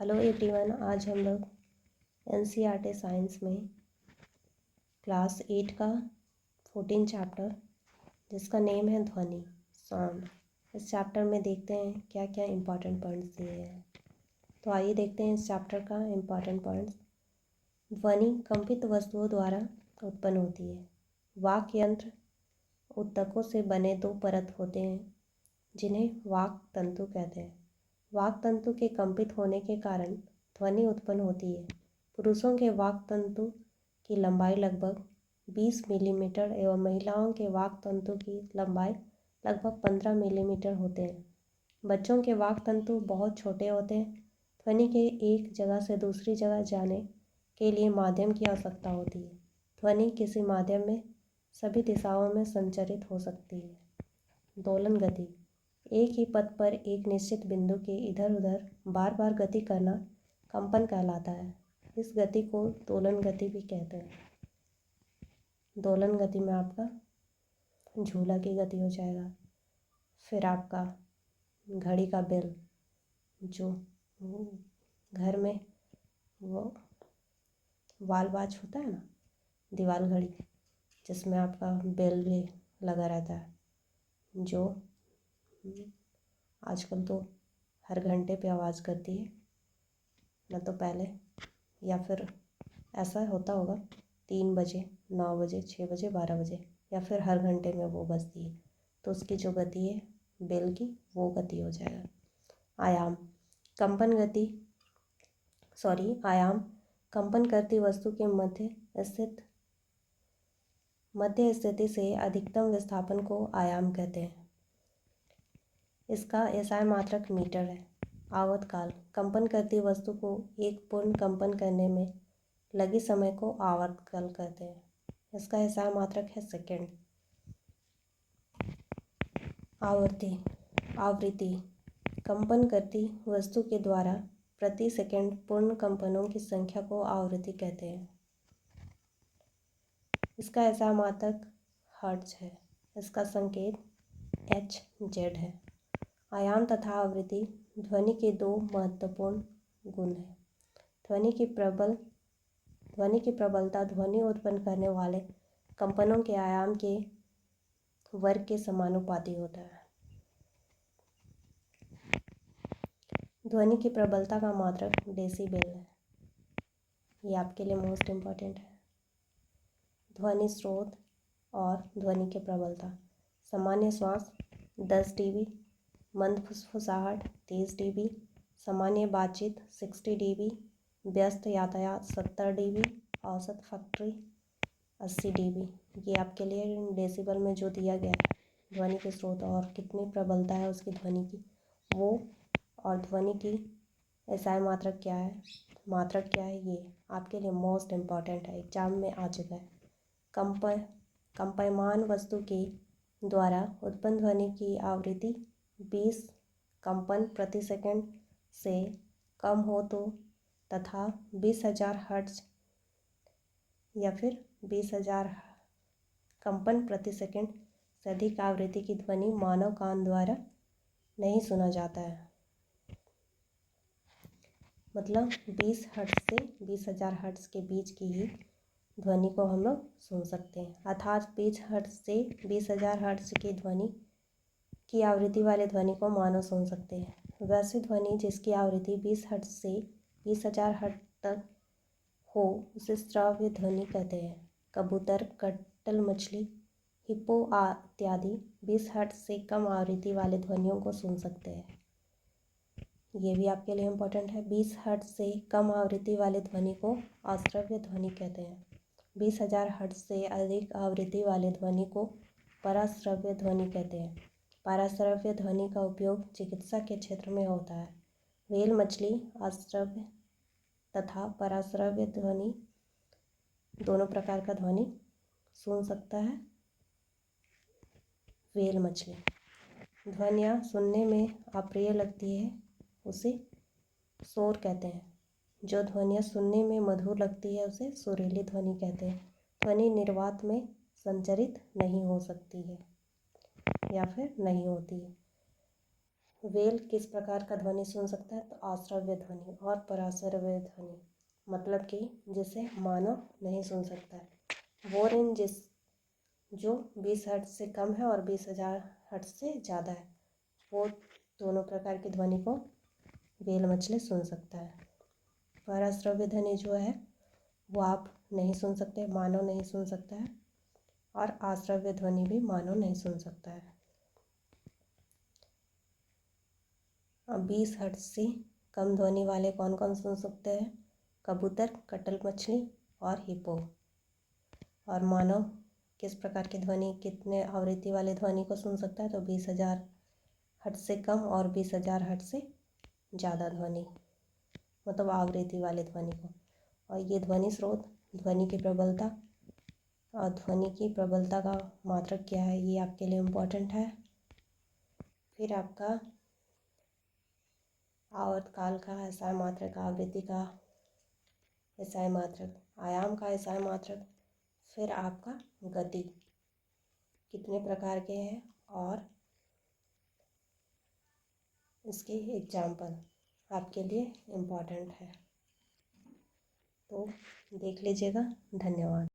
Hello everyone. आज हम लोग एनसीईआरटी साइंस में क्लास 8 का 14 चैप्टर जिसका नेम है ध्वनि साउंड, इस चैप्टर में देखते हैं क्या क्या इम्पोर्टेंट पॉइंट्स दिए हैं। तो आइए देखते हैं इस चैप्टर का इम्पोर्टेंट पॉइंट्स। ध्वनि कंपित वस्तुओं द्वारा उत्पन्न होती है। वाक् यंत्र ऊतकों से बने दो परत होते हैं जिन्हें वाक् तंतु कहते हैं। वाक् तंतु के कंपित होने के कारण ध्वनि उत्पन्न होती है। पुरुषों के वाक् तंतु की लंबाई लगभग 20 मिलीमीटर एवं महिलाओं के वाक् तंतु की लंबाई लगभग 15 मिलीमीटर होते हैं। बच्चों के वाक् तंतु बहुत छोटे होते हैं। ध्वनि के एक जगह से दूसरी जगह जाने के लिए माध्यम की आवश्यकता होती है। ध्वनि किसी माध्यम में सभी दिशाओं में संचरित हो सकती है। दोलन गति एक ही पथ पर एक निश्चित बिंदु के इधर उधर बार बार गति करना कंपन कहलाता है। इस गति को दोलन गति भी कहते हैं। दोलन गति में आपका झूला की गति हो जाएगा। फिर आपका घड़ी का बेल, जो घर में वो वाल वाच होता है ना, दीवार घड़ी, जिसमें आपका बेल भी लगा रहता है, जो आजकल तो हर घंटे पे आवाज़ करती है, न तो पहले, या फिर ऐसा होता होगा 3 बजे, 9 बजे, 6 बजे, 12 बजे, या फिर हर घंटे में वो बजती है। तो उसकी जो गति है बेल की, वो गति हो जाएगा। आयाम आयाम कंपन करती वस्तु के मध्य स्थिति से अधिकतम विस्थापन को आयाम कहते हैं। इसका एसआई मात्रक मीटर है। आवर्तकाल कंपन करती वस्तु को एक पूर्ण कंपन करने में लगे समय को आवर्तकाल कहते हैं। इसका एसआई मात्रक है सेकंड। आवृत्ति कंपन करती वस्तु के द्वारा प्रति सेकंड पूर्ण कंपनों की संख्या को आवृत्ति कहते हैं। इसका एसआई मात्रक हर्ट्ज है। इसका संकेत Hz है। आयाम तथा आवृत्ति ध्वनि के दो महत्वपूर्ण गुण हैं। ध्वनि की प्रबलता ध्वनि उत्पन्न करने वाले कंपनों के आयाम के वर्ग के समानुपाती होता है। ध्वनि की प्रबलता का मात्रक डेसिबल है। ये आपके लिए मोस्ट इम्पॉर्टेंट है। ध्वनि स्रोत और ध्वनि की प्रबलता। सामान्य श्वास 10 dB, मंद फुसफुसाहट 30 dB, सामान्य बातचीत 60 dB, व्यस्त यातायात 70 dB, औसत फैक्ट्री 80 dB। ये आपके लिए डेसिबल में जो दिया गया है ध्वनि के स्रोत और कितनी प्रबलता है उसकी ध्वनि की, वो, और ध्वनि की एसआई मात्रक क्या है, ये आपके लिए मोस्ट इम्पॉर्टेंट है, एग्जाम में आ चुका है। कंपयमान वस्तु के द्वारा उत्पन्न ध्वनि की आवृत्ति 20 कंपन प्रति सेकंड से कम हो तो तथा 20,000 हर्ट्ज या फिर 20,000 कंपन प्रति सेकंड से अधिक आवृत्ति की ध्वनि मानव कान द्वारा नहीं सुना जाता है। मतलब 20 हर्ट्ज से 20,000 हर्ट्ज के बीच की ही ध्वनि को हम लोग सुन सकते हैं। अर्थात 20 हर्ट्ज से 20,000 हर्ट्ज की ध्वनि की आवृत्ति वाले ध्वनि को मानव सुन सकते हैं। वैसी ध्वनि जिसकी आवृत्ति 20 हर्ट्ज से 20,000 हर्ट्ज तक हो उसे श्रव्य ध्वनि कहते हैं। कबूतर, कटल मछली, हिप्पो इत्यादि 20 हर्ट्ज से कम आवृत्ति वाले ध्वनियों को सुन सकते हैं। ये भी आपके लिए इम्पोर्टेंट है। 20 हर्ट्ज से कम आवृत्ति वाले ध्वनि को अश्रव्य ध्वनि कहते हैं। 20,000 हर्ट्ज से अधिक आवृत्ति वाले ध्वनि को पराश्रव्य ध्वनि कहते हैं। पराश्रव्य ध्वनि का उपयोग चिकित्सा के क्षेत्र में होता है। व्हेल मछली अश्रव्य तथा पराश्रव्य ध्वनि दोनों प्रकार का ध्वनि सुन सकता है। व्हेल मछली ध्वनियाँ सुनने में अप्रिय लगती है उसे शोर कहते हैं। जो ध्वनियाँ सुनने में मधुर लगती है उसे सुरीली ध्वनि कहते हैं। ध्वनि निर्वात में संचरित नहीं हो सकती है या फिर नहीं होती है। वेल किस प्रकार का ध्वनि सुन सकता है? तो आश्रव्य ध्वनि और पराश्रव्य ध्वनि, मतलब कि जिसे मानव नहीं सुन सकता है। वो रेंज जो 20 हर्ट्ज से कम है और 20,000 हर्ट्ज से ज़्यादा है, वो दोनों प्रकार की ध्वनि को वेल मछली सुन सकता है। पराश्रव्य ध्वनि जो है वो आप नहीं सुन सकते, मानव नहीं सुन सकता है, और आश्रव्य ध्वनि भी मानव नहीं सुन सकता है। अब 20 हर्ट्ज से कम ध्वनि वाले कौन कौन सुन सकते हैं? कबूतर, कटल मछली और हिप्पो। और मानव किस प्रकार की ध्वनि, कितने आवृत्ति वाले ध्वनि को सुन सकता है? तो 20,000 हर्ट्ज से कम और 20,000 हर्ट्ज से ज़्यादा ध्वनि, मतलब आवृत्ति वाले ध्वनि को। और ये ध्वनि स्रोत, ध्वनि की प्रबलता और ध्वनि की प्रबलता का मात्रक क्या है, ये आपके लिए इम्पोर्टेंट है। फिर आपका आवर्तकाल का एसआई मात्रक, आवृत्ति का एसआई मात्रक, आयाम का एसआई मात्रक, फिर आपका गति कितने प्रकार के हैं और इसके एग्जाम्पल आपके लिए इम्पोर्टेंट है। तो देख लीजिएगा। धन्यवाद।